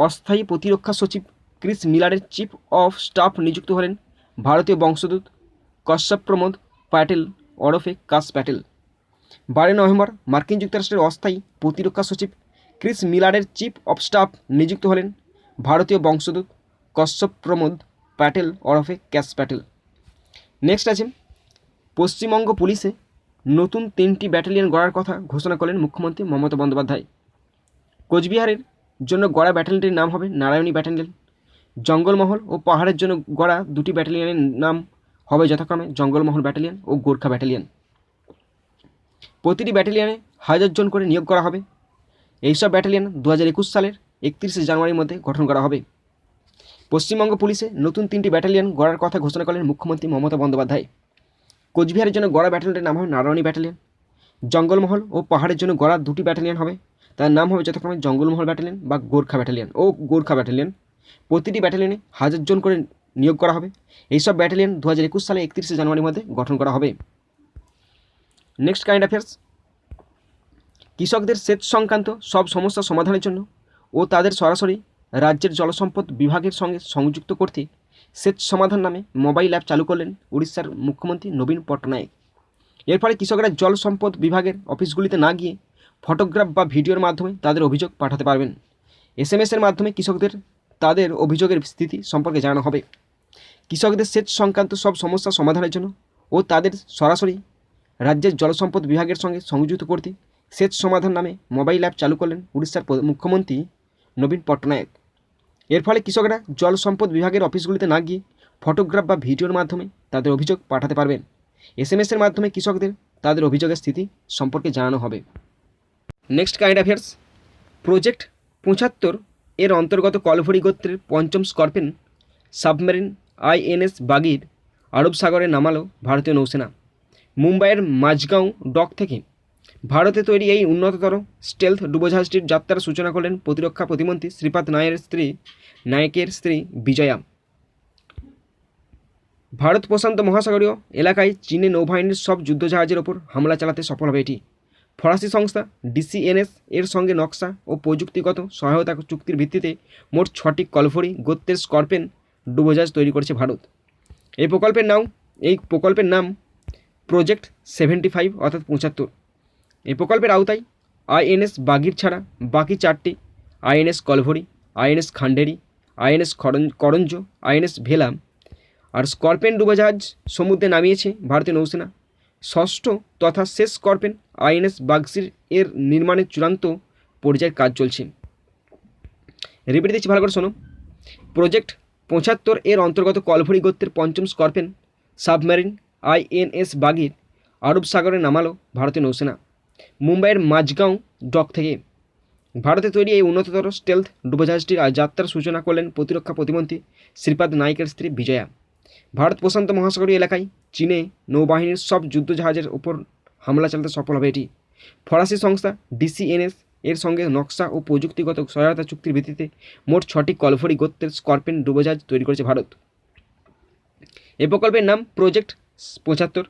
অস্থায়ী প্রতিরক্ষা সচিব ক্রিস মিলারের চিফ অফ স্টাফ নিযুক্ত হলেন ভারতীয় বংশোদ্ভূত কশ্যপ প্রমোদ প্যাটেল ওরফে কাশ প্যাটেল। 12 নভেম্বর মার্কিন যুক্তরাষ্ট্রের অস্থায়ী প্রতিরক্ষা সচিব ক্রিস মিলারের চিফ অফ স্টাফ নিযুক্ত হলেন ভারতীয় বংশোদ্ভূত কশ্যপ প্রমোদ প্যাটেল ওরফে ক্যাশ প্যাটেল। নেক্সট আছে পশ্চিমবঙ্গ পুলিশে নতুন 3টি ব্যাটালিয়ন গড়ার কথা ঘোষণা করলেন মুখ্যমন্ত্রী মমতা বন্দ্যোপাধ্যায়। কোচবিহারের জন্য গড়া ব্যাটালিয়নটির নাম হবে নারায়ণী ব্যাটালিয়ন। জঙ্গলমহল ও পাহাড়ের জন্য গড়া 2টি ব্যাটালিয়নের নাম হবে যথাক্রমে জঙ্গলমহল ব্যাটালিয়ন ও গোর্খা ব্যাটালিয়ন। প্রতিটি ব্যাটালিয়নে 1000 জন করে নিয়োগ করা হবে। এইসব ব্যাটালিয়ন 2021 সালের 31 জানুয়ারির মধ্যে গঠন করা হবে। পশ্চিমবঙ্গ পুলিশে নতুন 3টি ব্যাটালিয়ন গড়ার কথা ঘোষণা করলেন মুখ্যমন্ত্রী মমতা বন্দ্যোপাধ্যায়। কোচবিহারের জন্য গড়া ব্যাটালিয়নটির নাম হবে নারায়ণী ব্যাটালিয়ন। জঙ্গলমহল ও পাহাড়ের জন্য গড়া 2টি ব্যাটালিয়ন হবে, তার নাম হবে যথাক্রমে জঙ্গলমহল ব্যাটালিয়ন বা গোর্খা ব্যাটালিয়ন। প্রতিটি ব্যাটালিয়নে 1000 জন করে নিয়োগ করা হবে। এইসব ব্যাটালিয়ন 2021 সালে 31 জানুয়ারির মধ্যে গঠন করা হবে। Next current affairs. কৃষকদের সেচ সংক্রান্ত সব সমস্যা সমাধানের জন্য ও তাদের সরাসরি রাজ্যের জলসম্পদ বিভাগের সঙ্গে সংযুক্ত করতে সেচ সমাধান নামে মোবাইল অ্যাপ চালু করলেন উড়িষ্যার মুখ্যমন্ত্রী নবীন পট্টনায়ক। এর ফলে কৃষকরা জল সম্পদ বিভাগের অফিসগুলিতে না গিয়ে ফটোগ্রাফ বা ভিডিওর মাধ্যমে তাদের অভিযোগ পাঠাতে পারবেন। SMS-এর মাধ্যমে কৃষকদের তাদের অভিযোগের স্থিতি সম্পর্কে জানানো হবে। কৃষকদের সেচ সংক্রান্ত সব সমস্যা সমাধানের জন্য ও তাদের সরাসরি রাজ্যের জলসম্পদ বিভাগের সঙ্গে সংযুক্ত করতে সেচ সমাধান নামে মোবাইল অ্যাপ চালু করলেন উড়িষ্যার মুখ্যমন্ত্রী নবীন পট্টনায়ক। এর ফলে কৃষকরা জল সম্পদ বিভাগের অফিসগুলিতে না গিয়ে ফটোগ্রাফ বা ভিডিওর মাধ্যমে তাদের অভিযোগ পাঠাতে পারবেন। SMS-এর মাধ্যমে কৃষকদের তাদের অভিযোগের স্থিতি সম্পর্কে জানানো হবে। Next current affairs. প্রজেক্ট 75 এর অন্তর্গত কলভরি গোত্রের 5ম স্করপিন সাবমেরিন INS বাগির আরব সাগরে নামালো ভারতীয় নৌসেনা। মুম্বাইয়ের মাঝগাঁও ডক থেকে ভারতে তৈরি এই উন্নততর স্টেলথ ডুবোজাহাজটির যাত্রার সূচনা করলেন প্রতিরক্ষা প্রতিমন্ত্রী শ্রীপাদ নায়েকের স্ত্রী বিজয়া। ভারত প্রশান্ত মহাসাগরীয় এলাকায় চীনের নৌবাহিনীর সব যুদ্ধজাহাজের ওপর হামলা চালাতে সফল হবে এটি। ফরাসি সংস্থা DCNS এর সঙ্গে নকশা ও প্রযুক্তিগত সহায়তা চুক্তির ভিত্তিতে মোট 6টি কলভরি গোত্রের স্করপিন ডুবোজাহাজ তৈরি করেছে ভারত। এই প্রকল্পের নাম প্রজেক্ট 75 অর্থাৎ 75। এই প্রকল্পের আওতায় INS বাগির ছাড়া বাকি 4টি INS কলভরি, INS Khanderi, INS Karanj, INS ভেলা আর স্করপিন ডুবোজাহাজ সমুদ্রে নামিয়েছে ভারতীয় নৌসেনা। ষষ্ঠ তথা শেষ স্করপিন INS বাগসির এর নির্মাণের চূড়ান্ত পর্যায়ের কাজ চলছে। রিপিট দিচ্ছি, ভালো করে শোনো। প্রজেক্ট 75 এর অন্তর্গত কলভরি গোত্রের 5ম স্করপিন সাবমেরিন INS বাগির আরব সাগরে নামালো ভারতীয় নৌসেনা। মুম্বাইয়ের মাঝগাঁও ডক থেকে ভারতে তৈরি এই উন্নততর স্টেলথ ডুবোজাহাজটির যাত্রার সূচনা করলেন প্রতিরক্ষা প্রতিমন্ত্রী শ্রীপাদ নায়েকের স্ত্রী বিজয়া। ভারত প্রশান্ত মহাসাগরীয় এলাকায় চীনে নৌবাহিনীর সব যুদ্ধজাহাজের ওপর হামলা চালাতে সফল হবে এটি। ফরাসি সংস্থা DCNS এর সঙ্গে নকশা ও প্রযুক্তিগত সহায়তা চুক্তির ভিত্তিতে মোট 6টি কলভরি গোত্রের স্করপিন ডুবোজাহাজ তৈরি করেছে ভারত। এই প্রকল্পের নাম প্রজেক্ট 75।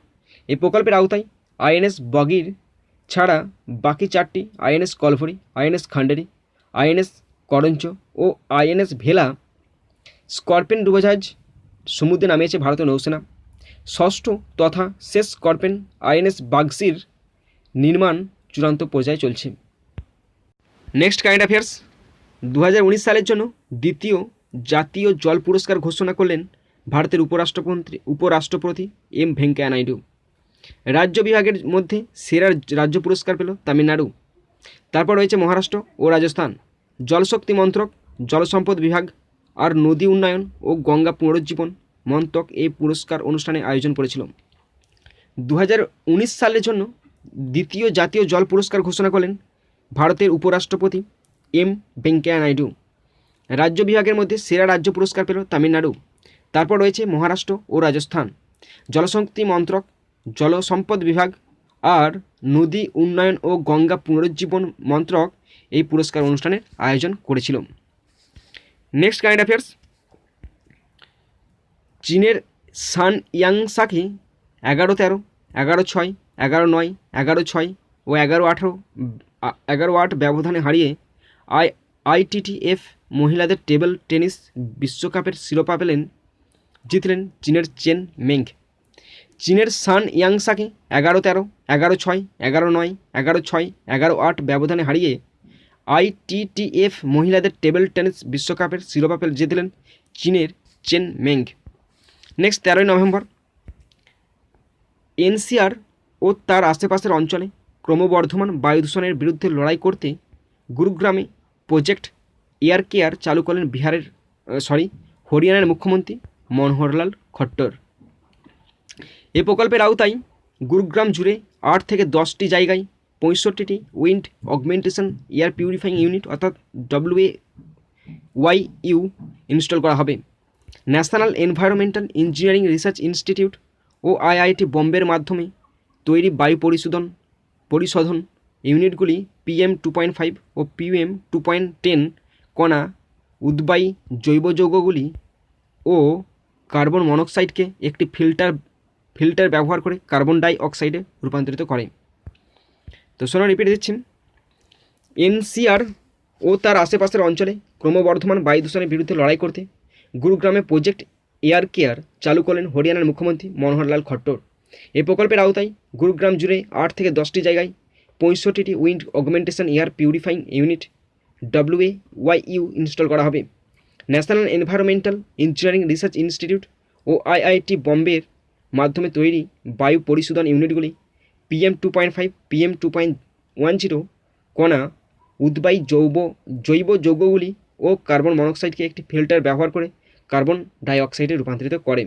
এই প্রকল্পের আওতায় INS বাগির ছাড়া বাকি 4টি INS কলভরি, INS Khanderi, INS Karanj ও INS ভেলা স্করপিন ডুবোজাহাজ সমুদ্রে নামিয়েছে ভারতীয় নৌসেনা। ষষ্ঠ তথা শেষ স্করপিন INS বাগসির নির্মাণ চূড়ান্ত পর্যায়ে চলছে। Next current affairs. 2019 সালের জন্য দ্বিতীয় জাতীয় জল পুরস্কার ঘোষণা করলেন ভারতের উপরাষ্ট্রপতি M ভেঙ্কাইয়া নাইডু। রাজ্য বিভাগের মধ্যে সেরা রাজ্য পুরস্কার পেল তামিলনাড়ু, তারপর রয়েছে মহারাষ্ট্র ও রাজস্থান। জলশক্তি মন্ত্রক, জলসম্পদ বিভাগ আর নদী উন্নয়ন ও গঙ্গা পুনরুজ্জীবন মন্ত্রক এই পুরস্কার অনুষ্ঠানে আয়োজন করেছিল। 2019 সালের জন্য দ্বিতীয় জাতীয় জল পুরস্কার ঘোষণা করলেন ভারতের উপরাষ্ট্রপতি M ভেঙ্কাইয়া নাইডু। রাজ্য বিভাগের মধ্যে সেরা রাজ্য পুরস্কার পেল তামিলনাড়ু। তারপর রয়েছে মহারাষ্ট্র ও রাজস্থান। জলশক্তি মন্ত্রক, জলসম্পদ বিভাগ আর নদী উন্নয়ন ও গঙ্গা পুনরুজ্জীবন মন্ত্রক এই পুরস্কার অনুষ্ঠানের আয়োজন করেছিল। Next current affairs. চীনের সান ইয়াংসাকি 11-13, 11-6, 11-9, 11-6 ও 11-8 ব্যবধানে হারিয়ে আইটিটিএফ মহিলাদের টেবিল টেনিস বিশ্বকাপের শিরোপা জিতলেন চীনের চেন মেং। চীনের সান ইয়াংসাকি 11-13, 11-6, 11-9, 11-6, 11-8 ব্যবধানে হারিয়ে আইটিটিএফ মহিলাদের টেবিল টেনিস বিশ্বকাপের শিরোপা জিতলেন চীনের Chen Meng. Next 13 November. NCR ও তার আশেপাশের অঞ্চলে ক্রমবর্ধমান বায়ু দূষণের বিরুদ্ধে লড়াই করতে গুরুগ্রামে প্রজেক্ট এয়ার কেয়ার চালু করলেন হরিয়ানার মুখ্যমন্ত্রী মনোহরলাল খট্টর। এই প্রকল্পের আওতায় গুরুগ্রাম জুড়ে 8 থেকে 10টি জায়গায় 65টি wind augmentation air purifying unit অর্থাৎ WAYU ইনস্টল করা হবে। National environmental engineering research institute ও IIT বোম্বের মাধ্যমে তৈরি বায়ু পরিশোধন ইউনিটগুলি PM 2.5 ও PM 2.10 কণা উদ্বায়ী জৈব যৌগগুলি ও কার্বন মনোক্সাইডকে একটি ফিল্টার ব্যবহার করে কার্বন ডাই অক্সাইডে রূপান্তরিত করে। তো শোনো, রিপিট দিচ্ছি। এনসিআর ও তার আশেপাশের অঞ্চলে ক্রমবর্ধমান বায়ু দূষণের বিরুদ্ধে লড়াই করতে গুরুগ্রামে প্রজেক্ট এয়ার কেয়ার চালু করলেন হরিয়ানার মুখ্যমন্ত্রী মনোহরলাল খট্টর। এই প্রকল্পের আওতায় গুরুগ্রাম জুড়ে 8 থেকে 10টি জায়গায় 65টি wind augmentation air purifying unit WAYU install করা হবে। National environmental engineering research institute ও IIT বোম্বের মাধ্যমে তৈরি বায়ু পরিশোধন ইউনিটগুলি PM 2.5, PM 2.10 কণা উদ্বায়ী জৈব যৌগগুলি ও কার্বন মনোক্সাইডকে একটি ফিল্টার ব্যবহার করে কার্বন ডাই অক্সাইডে রূপান্তরিত করে।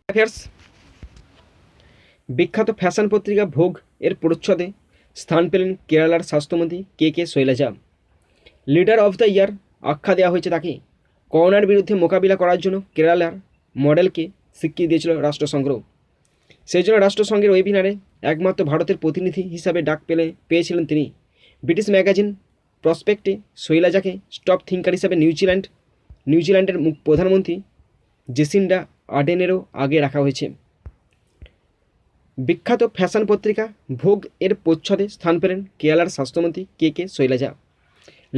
অ্যাফেয়ার্স। বিখ্যাত ফ্যাশন পত্রিকা ভোগ এর প্রচ্ছদে স্থান পেলেন কেরালার স্বাস্থ্যমন্ত্রী KK Shailaja. Leader of the year আখ্যা দেওয়া হয়েছে তাকে। করোনার বিরুদ্ধে মোকাবিলা করার জন্য কেরালার মডেলকে স্বীকৃতি দিয়েছিল রাষ্ট্রসংঘ। সেই জন্য রাষ্ট্রসংঘের ওয়েবিনারে একমাত্র ভারতের প্রতিনিধি হিসাবে ডাক পেয়েছিলেন তিনি। ব্রিটিশ ম্যাগাজিন প্রসপেক্টে শৈলজাকে টপ থিঙ্কার হিসাবে নিউজিল্যান্ডের প্রধানমন্ত্রী জেসিন্ডা আর্ডেনেরও আগে রাখা হয়েছে। বিখ্যাত ফ্যাশন পত্রিকা ভোগ এর প্রচ্ছদে স্থান পেলেন কেরালার স্বাস্থ্যমন্ত্রী KK Shailaja.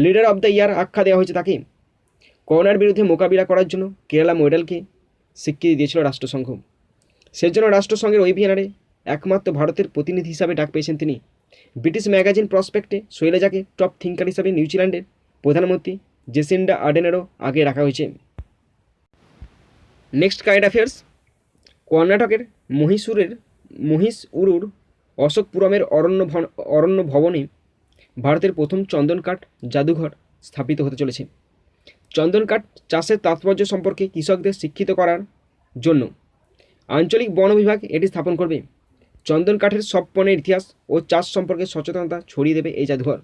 Leader of the year আখ্যা দেওয়া হয়েছে তাকে। করোনার বিরুদ্ধে মোকাবিলা করার জন্য কেরালা মডেলকে স্বীকৃতি দিয়েছিল রাষ্ট্রসংঘ। সেজন্য রাষ্ট্রসংঘের ওয়েবিনারে একমাত্র ভারতের প্রতিনিধি হিসাবে ডাক পেয়েছেন তিনি। ব্রিটিশ ম্যাগাজিন প্রসপেক্টে শৈলজাকে টপ থিঙ্কার হিসাবে নিউজিল্যান্ডের প্রধানমন্ত্রী জেসিন্ডা আর্ডেনেরও আগে রাখা হয়েছে। Next current affairs. কর্ণাটকের মহীশূরুর অশোকপুরমের অরণ্য ভবনে ভারতের প্রথম চন্দন কাঠ জাদুঘর স্থাপিত হতে চলেছে। চন্দন কাঠ চাষের তাৎপর্য সম্পর্কে কৃষকদের শিক্ষিত করার জন্য আঞ্চলিক বন বিভাগ এটি স্থাপন করবে। চন্দন কাঠের সব পণ্যের ইতিহাস ও চাষ সম্পর্কে সচেতনতা ছড়িয়ে দেবে এই জাদুঘর।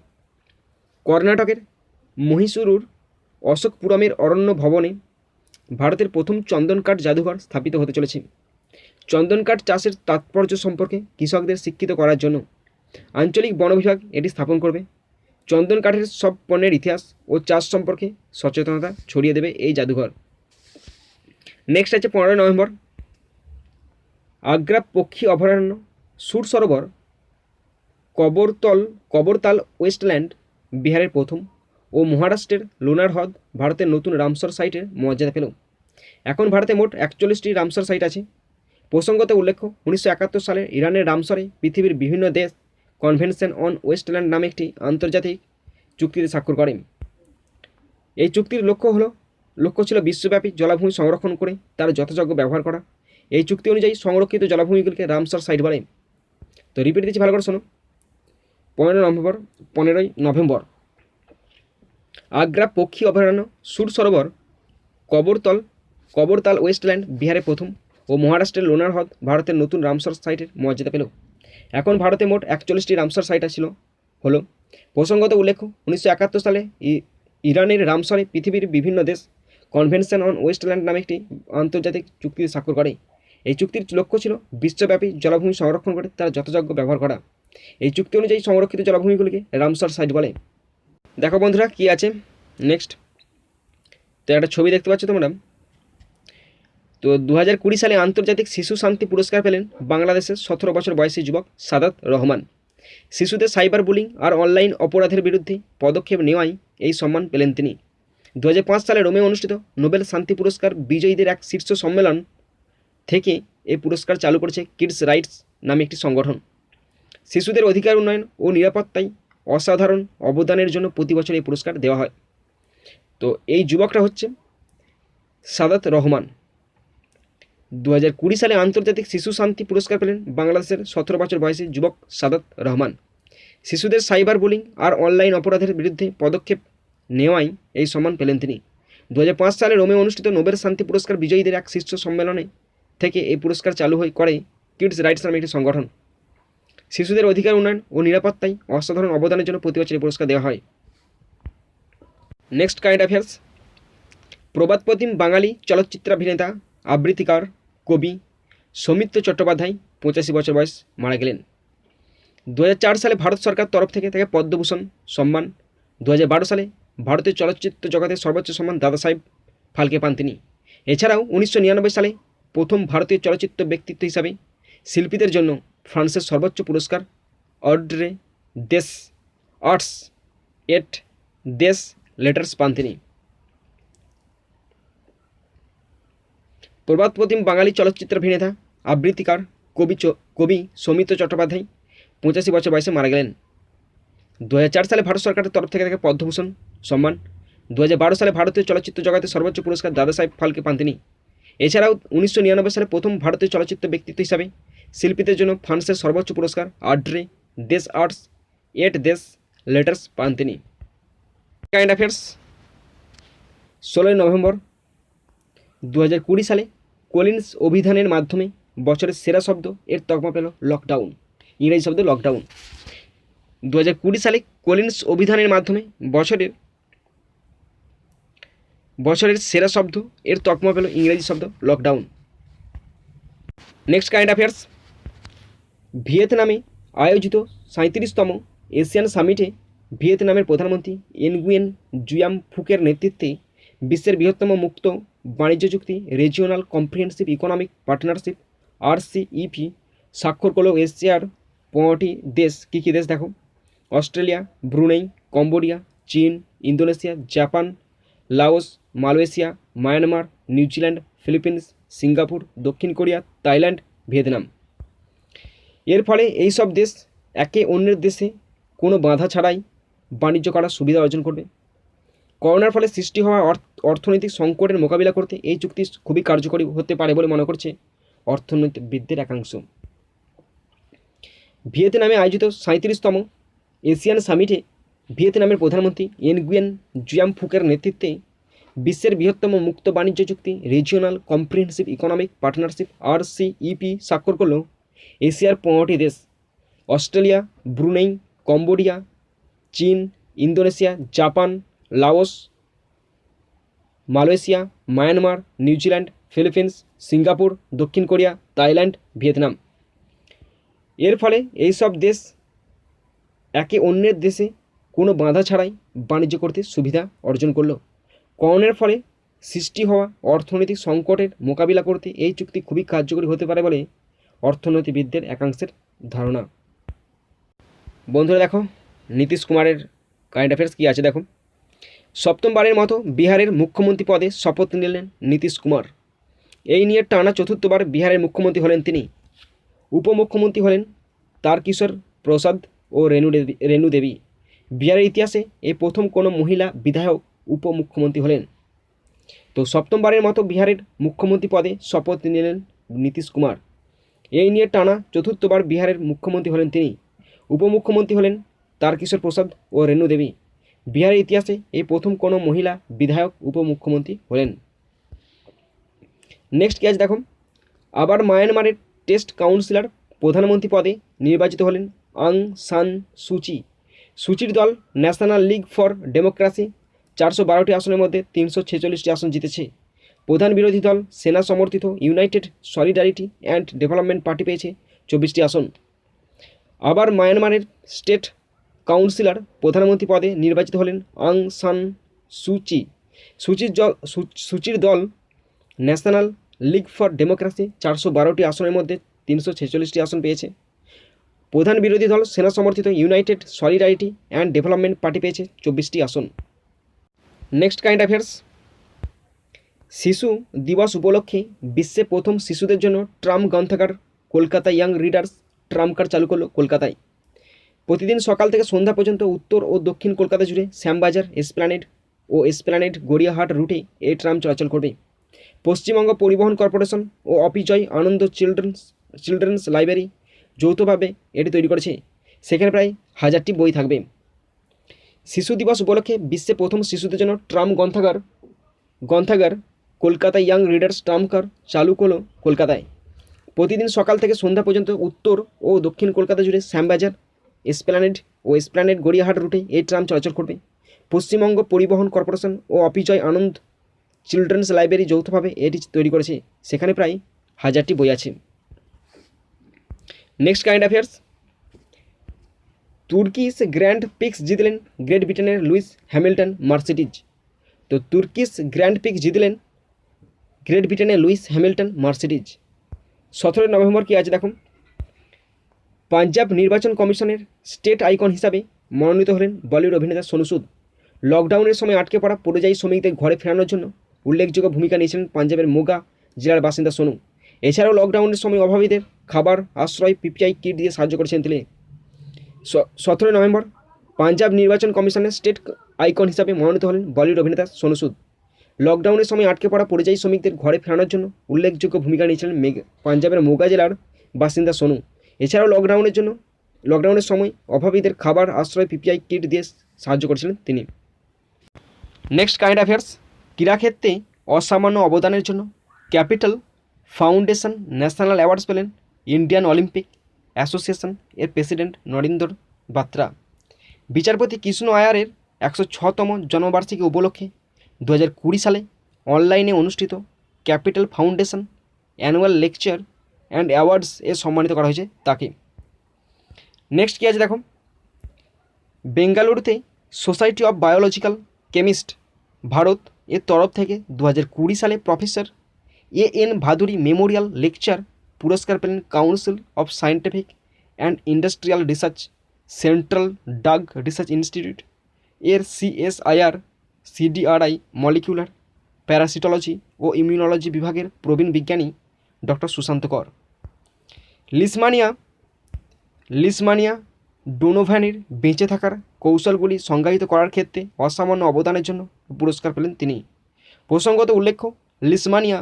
কর্ণাটকের মহীশূরুর অশোকপুরমের অরণ্য ভবনে ভারতের প্রথম চন্দন কাঠ জাদুঘর স্থাপিত হতে চলেছে। চন্দন কাঠ চাষের তাৎপর্য সম্পর্কে কৃষকদের শিক্ষিত করার জন্য আঞ্চলিক বন বিভাগ এটি স্থাপন করবে। চন্দন কাঠের সব পণ্যের ইতিহাস ও চাষ সম্পর্কে সচেতনতা ছড়িয়ে দেবে এই জাদুঘর। নেক্সট আছে 15 নভেম্বর। আগ্রা পক্ষী অভয়ারণ্য, সুর সরোবর, কবরতাল ওয়েস্টল্যান্ড বিহারের প্রথম ও মহারাষ্ট্রের লোনার হ্রদ ভারতের নতুন রামসর সাইটের মর্যাদা পেল। এখন ভারতে মোট 41টি রামসর সাইট আছে। প্রসঙ্গত উল্লেখ্য 1971 সালে ইরানের রামসরে পৃথিবীর বিভিন্ন দেশ কনভেনশন অন ওয়েস্টল্যান্ড নামে একটি আন্তর্জাতিক চুক্তিতে স্বাক্ষর করে। এই চুক্তির লক্ষ্য ছিল বিশ্বব্যাপী জলাভূমি সংরক্ষণ করে তার যথাযোগ্য ব্যবহার করা। এই চুক্তি অনুযায়ী সংরক্ষিত জলাভূমিগুলিকে রামসর সাইট বলে। তো রিপিট দিচ্ছি, ভালো করে শোনো। 15 নভেম্বর আগ্রা পক্ষী অভয়ারণ্য, সুর সরোবর, কবরতাল ওয়েস্টল্যান্ড বিহারের প্রথম ও মহারাষ্ট্রের লোনার হ্রদ ভারতের নতুন রামসর সাইটের মর্যাদা পেল। এখন ভারতে মোট 41টি রামসর সাইট হলো। প্রসঙ্গত উল্লেখ্য 1971 সালে ইরানের রামসরে পৃথিবীর বিভিন্ন দেশ কনভেনশন অন ওয়েস্টল্যান্ড নামে একটি আন্তর্জাতিক চুক্তি স্বাক্ষর করে। এই চুক্তির লক্ষ্য ছিল বিশ্বব্যাপী জলাভূমি সংরক্ষণ করে তার যথাযোগ্য ব্যবহার করা। এই চুক্তি অনুযায়ী সংরক্ষিত জলাভূমিগুলিকে রামসার সাইট বলে। দেখো বন্ধুরা কি আছে নেক্সট। তো একটা ছবি দেখতে পাচ্ছ তোমরা। তো 2020 সালে আন্তর্জাতিক শিশু শান্তি পুরস্কার পেলেন বাংলাদেশের 17 বছর বয়সী যুবক সাদাত রহমান। শিশুদের সাইবার বুলিং আর অনলাইন অপরাধের বিরুদ্ধে পদক্ষেপ নেওয়াই এই সম্মান পেলেন তিনি। 2005 সালে রোমে অনুষ্ঠিত নোবেল শান্তি পুরস্কার বিজয়ীদের এক শীর্ষ সম্মেলন থেকে এই পুরস্কার চালু করেছে কিডস রাইটস নামে একটি সংগঠন। শিশুদের অধিকার উন্নয়ন ও নিরাপত্তায় অসাধারণ অবদানের জন্য প্রতি বছর এই পুরস্কার দেওয়া হয়। তো এই যুবকটা হচ্ছে সাদাত রহমান। 2020 সালে আন্তর্জাতিক শিশু শান্তি পুরস্কার পেলেন বাংলাদেশের 17 বছর বয়সী যুবক সাদাত রহমান। শিশুদের সাইবার বুলিং আর অনলাইন অপরাধের বিরুদ্ধে পদক্ষেপ নেওয়াই এই সম্মান পেলেন তিনি। 2005 সালে রোমে অনুষ্ঠিত নোবেল শান্তি পুরস্কার বিজয়ীদের এক শীর্ষ সম্মেলনে থেকে এই পুরস্কার চালু করে কিডস রাইটস নামে একটি সংগঠন। শিশুদের অধিকার উন্নয়ন ও নিরাপত্তায় অসাধারণ অবদানের জন্য প্রতি বছর এই পুরস্কার দেওয়া হয়। Next current affairs. প্রবাদ প্রতিম বাঙালি চলচ্চিত্রাভিনেতা, আবৃত্তিকার, কবি সৌমিত্র চট্টোপাধ্যায় 85 বছর বয়স মারা গেলেন। 2004 সালে ভারত সরকার তরফ থেকে তাকে পদ্মভূষণ সম্মান, 2012 সালে ভারতের চলচ্চিত্র জগতের সর্বোচ্চ সম্মান দাদা সাহেব ফালকে পান তিনি। এছাড়াও 1999 সালে প্রথম ভারতীয় চলচ্চিত্র ব্যক্তিত্ব হিসাবে শিল্পীদের জন্য ফ্রান্সের সর্বোচ্চ পুরস্কার অর্ডরে দেশ আর্টস এট দেশ লেটার্স পান তিনি। প্রবাদ প্রতিম বাঙালি চলচ্চিত্রাভিনেতা, আবৃত্তিকার, কবি সৌমিত্র চট্টোপাধ্যায় 85 বছর বয়সে মারা গেলেন। 2004 সালে ভারত সরকারের তরফ থেকে তাকে পদ্মভূষণ সম্মান, 2012 সালে ভারতীয় চলচ্চিত্র জগতের সর্বোচ্চ পুরস্কার দাদা সাহেব ফালকে পান তিনি। এছাড়াও 1999 সালে প্রথম ভারতীয় চলচ্চিত্র ব্যক্তিত্ব হিসাবে শিল্পীদের জন্য ফ্রান্সের সর্বোচ্চ পুরস্কার অর্ডরে দেশ আর্টস এট দেশ লেটার্স পান তিনি। Current affairs. 16 নভেম্বর 2020 সালে কলিন্স অভিধানের মাধ্যমে বছরের সেরা শব্দ এর তকমা পেল লকডাউন, ইংরেজি শব্দ লকডাউন। 2020 সালে কলিন্স অভিধানের মাধ্যমে বছরের সেরা শব্দ এর তকমা পেল ইংরেজি শব্দ লকডাউন। Next current affairs. ভিয়েতনামে আয়োজিত 37তম এশিয়ান সামিটে ভিয়েতনামের প্রধানমন্ত্রী এনগুয়েন জুয়াম ফুকের নেতৃত্বে বিশ্বের বৃহত্তম মুক্ত বাণিজ্য চুক্তি regional comprehensive economic partnership RCEP স্বাক্ষর করল এশিয়ার 15টি দেশ। কী কী দেশ দেখো? অস্ট্রেলিয়া, ব্রুনেই, কম্বোডিয়া, চীন, Indonesia, Japan, Laos, Malaysia, Myanmar, New Zealand, Philippines, Singapore, দক্ষিণ কোরিয়া, থাইল্যান্ড, ভিয়েতনাম। এর ফলে এই সব দেশ একে অন্যের দেশে কোনো বাধা ছাড়াই বাণিজ্য করার সুবিধা অর্জন করবে। করোনার ফলে সৃষ্টি হওয়া অর্থনৈতিক সংকটের মোকাবিলা করতে এই চুক্তি খুবই কার্যকরী হতে পারে বলে মনে করছে অর্থনীতিবিদদের একাংশ। ভিয়েতনামে আয়োজিত 37তম এশিয়ান সামিটে ভিয়েতনামের প্রধানমন্ত্রী এনগুয়েন জুয়াম ফুকের নেতৃত্বে বিশ্বের বৃহত্তম মুক্ত বাণিজ্য চুক্তি regional comprehensive economic partnership RCEP স্বাক্ষর করল এশিয়ার 15টি দেশ। অস্ট্রেলিয়া, ব্রুনেই, কম্বোডিয়া, চীন, Indonesia, Japan, Laos, Malaysia, Myanmar, New Zealand, Philippines, Singapore, দক্ষিণ কোরিয়া, থাইল্যান্ড, ভিয়েতনাম। এর ফলে এই সব দেশ একে অন্যের দেশে কোনো বাধা ছাড়াই বাণিজ্য করতে সুবিধা অর্জন করল। করোনার ফলে সৃষ্টি হওয়া অর্থনৈতিক সংকটের মোকাবিলা করতে এই চুক্তি খুবই কার্যকরী হতে পারে বলে অর্থনীতিবিদদের একাংশের ধারণা। বন্ধুরা দেখো নীতিশ কুমারের কারেন্ট অ্যাফেয়ার্স কী আছে দেখো। সপ্তমবারের মতো বিহারের মুখ্যমন্ত্রী পদে শপথ নিলেন নীতিশ কুমার। এই নিয়ে টানা চতুর্থবার বিহারের মুখ্যমন্ত্রী হলেন তিনি। উপমুখ্যমন্ত্রী হলেন তারকিশোর প্রসাদ ও রেণু দেবী। বিহারের ইতিহাসে এই প্রথম কোনো মহিলা বিধায়ক উপমুখ্যমন্ত্রী হলেন। তো সপ্তমবারের মতো বিহারের মুখ্যমন্ত্রী পদে শপথ নিলেন নীতিশ কুমার। এই নিয়ে টানা চতুর্থবার বিহারের মুখ্যমন্ত্রী হলেন তিনি। উপমুখ্যমন্ত্রী হলেন তারকিশোর প্রসাদ ও রেণু দেবী। বিহারের ইতিহাসে এই প্রথম কোনো মহিলা বিধায়ক উপমুখ্যমন্ত্রী হলেন। নেক্সট কি আছে দেখো। আবার মায়ানমারের টেস্ট কাউন্সিলর প্রধানমন্ত্রী পদে নির্বাচিত হলেন আং সান সুচি। সুচির দল ন্যাশনাল লিগ ফর ডেমোক্রেসি 412টি আসনের মধ্যে 346টি আসন জিতেছে। প্রধান বিরোধী দল সেনা সমর্থিত United solidarity and development party পেয়েছে 24টি আসন। আবার মায়ানমারের স্টেট কাউন্সিলর প্রধানমন্ত্রী পদে নির্বাচিত হলেন আং সান সুচি। সুচির দল ন্যাশনাল লিগ ফর ডেমোক্রেসি 412টি আসনের মধ্যে 346টি আসন পেয়েছে। প্রধান বিরোধী দল সেনা সমর্থিত United solidarity and development party পেয়েছে 24টি আসন। Next current affairs. শিশু দিবস উপলক্ষে বিশ্বে প্রথম শিশুদের জন্য ট্রাম গ্রন্থাগার কলকাতা ইয়াং রিডার্স ট্রাম কার চালু করলো কলকাতায়। প্রতিদিন সকাল থেকে সন্ধ্যা পর্যন্ত উত্তর ও দক্ষিণ কলকাতা জুড়ে শ্যামবাজার, এসপ্ল্যানেড গড়িয়াহাট রুটে এই ট্রাম চলাচল করবে। পশ্চিমবঙ্গ পরিবহন কর্পোরেশন ও অপিজয় আনন্দ চিলড্রেন্স লাইব্রেরি যৌথভাবে এটি তৈরি করেছে। সেখানে প্রায় 1000টি বই থাকবে। শিশু দিবস উপলক্ষে বিশ্বে প্রথম শিশুদের জন্য ট্রাম গ্রন্থাগার কলকাতা ইয়াং রিডার্স ট্রাম কার চালু করলো কলকাতায়। প্রতিদিন সকাল থেকে সন্ধ্যা পর্যন্ত উত্তর ও দক্ষিণ কলকাতা জুড়ে শ্যামবাজার, এসপ্ল্যানেড গড়িয়াহাট রুটে এই ট্রাম চলাচল করবে। পশ্চিমবঙ্গ পরিবহন কর্পোরেশন ও অপিজয় আনন্দ চিলড্রেন্স লাইব্রেরি যৌথভাবে এটি তৈরি করেছে। সেখানে প্রায় 1000টি বই আছে। Next current affairs. Turkish grand Prix জিতলেন গ্রেট ব্রিটেনের লুইস হ্যামিল্টন মার্সিডিজ। তো তুর্কিশ গ্র্যান্ড প্রিক্স জিতলেন গ্রেট ব্রিটেনের লুইস হ্যামিল্টন মার্সিডিজ। 17 নভেম্বর কী আছে দেখুন। পাঞ্জাব নির্বাচন কমিশনের স্টেট আইকন হিসাবে মনোনীত হলেন বলিউড অভিনেতা সোনু সুদ। লকডাউনের সময় আটকে পড়া পরিযায়ী শ্রমিকদের ঘরে ফেরানোর জন্য উল্লেখযোগ্য ভূমিকা নিয়েছিলেন পাঞ্জাবের মোগা জেলার বাসিন্দা সোনু। এছাড়াও লকডাউনের সময় অভাবীদের খাবার, আশ্রয়, পিপিআই কিট দিয়ে সাহায্য করেছেন তিনি। 17 নভেম্বর পাঞ্জাব নির্বাচন কমিশনের স্টেট আইকন হিসাবে মনোনীত হলেন বলিউড অভিনেতা সোনু সুদ। লকডাউনের সময় আটকে পড়া পরিযায়ী শ্রমিকদের ঘরে ফেরানোর জন্য উল্লেখযোগ্য ভূমিকা নিয়েছিলেন পাঞ্জাবের মোগা জেলার বাসিন্দা সোনু। এছাড়াও লকডাউনের সময় অভাবীদের খাবার, আশ্রয়, পিপিআই কিট দিয়ে সাহায্য করেছিলেন তিনি। Next current affairs. ক্রীড়াক্ষেত্রে অসামান্য অবদানের জন্য ক্যাপিটাল ফাউন্ডেশন ন্যাশনাল অ্যাওয়ার্ডস পেলেন ইন্ডিয়ান অলিম্পিক অ্যাসোসিয়েশন এর প্রেসিডেন্ট নরেন্দ্র বাত্রা। বিচারপতি কৃষ্ণ আয়ারের 106তম জন্মবার্ষিকী উপলক্ষে 2020 সালে অনলাইনে অনুষ্ঠিত capital foundation annual lecture and awards এ সম্মানিত করা হয়েছে তাকে। নেক্সট কী আছে দেখো। বেঙ্গালুরুতে society of biological chemist Bharat এর তরফ থেকে 2020 সালে professor A N Bhaduri memorial lecture পুরস্কার পেলেন council of scientific and industrial research central drug research institute এর CSIR/CDRI মলিকিউলার প্যারাসিটোলজি ও ইমিউনোলজি বিভাগের প্রবীণ বিজ্ঞানী ডক্টর সুশান্ত কর। লিসমানিয়া ডোনোভ্যানের বেঁচে থাকার কৌশলগুলি সংজ্ঞায়িত করার ক্ষেত্রে অসামান্য অবদানের জন্য পুরস্কার পেলেন তিনি। প্রসঙ্গত উল্লেখ্য, লিসমানিয়া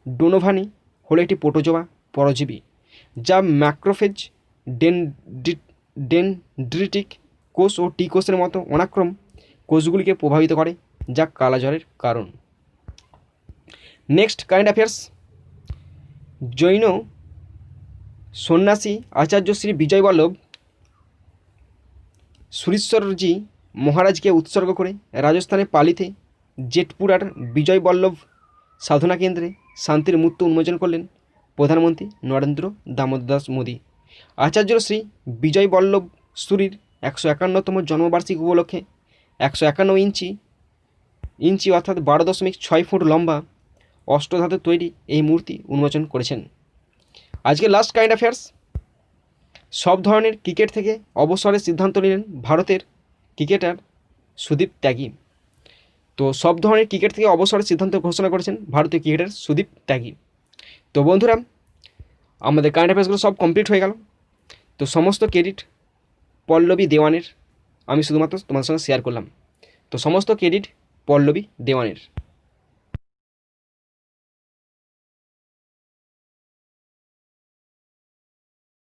ডোনোভানি হলো একটি প্রোটোজোয়া পরজীবী যা ম্যাক্রোফেজ, ডেনড্রিটিক কোষ ও টি কোষের মতো অনাক্রম কোষগুলিকে প্রভাবিত করে, যা কালাজ্বরের কারণ। Next current affairs. জৈন সন্ন্যাসী আচার্য শ্রী বিজয় বল্লভ সুরেশ্বরজি মহারাজকে উৎসর্গ করে রাজস্থানে পালিতে জেটপুরার বিজয় বল্লভ সাধনা কেন্দ্রে শান্তির মূর্তি উন্মোচন করলেন প্রধানমন্ত্রী নরেন্দ্র দামোদর দাস মোদী। আচার্য শ্রী বিজয় বল্লভ সুরির 151তম জন্মবার্ষিকী উপলক্ষে 151 ইঞ্চি অর্থাৎ 12.6 ফুট লম্বা অষ্টধাতুর তৈরি এই মূর্তি উন্মোচন করেছেন। আজকে লাস্ট কারেন্ট অ্যাফেয়ার্স। সব ধরনের ক্রিকেট থেকে অবসরের সিদ্ধান্ত নিলেন ভারতের ক্রিকেটার সুদীপ ত্যাগী। তো সব ধরনের ক্রিকেট থেকে অবসরের সিদ্ধান্ত ঘোষণা করেছেন ভারতীয় ক্রিকেটার সুদীপ ত্যাগী। তো বন্ধুরা, আমাদের কারেন্ট অ্যাফেয়ার্সগুলো সব কমপ্লিট হয়ে গেল। তো সমস্ত ক্রেডিট পল্লবী দেওয়ানের, আমি শুধুমাত্র তোমাদের সঙ্গে শেয়ার করলাম। তো সমস্ত ক্রেডিট পল্লবী দেওয়ানের।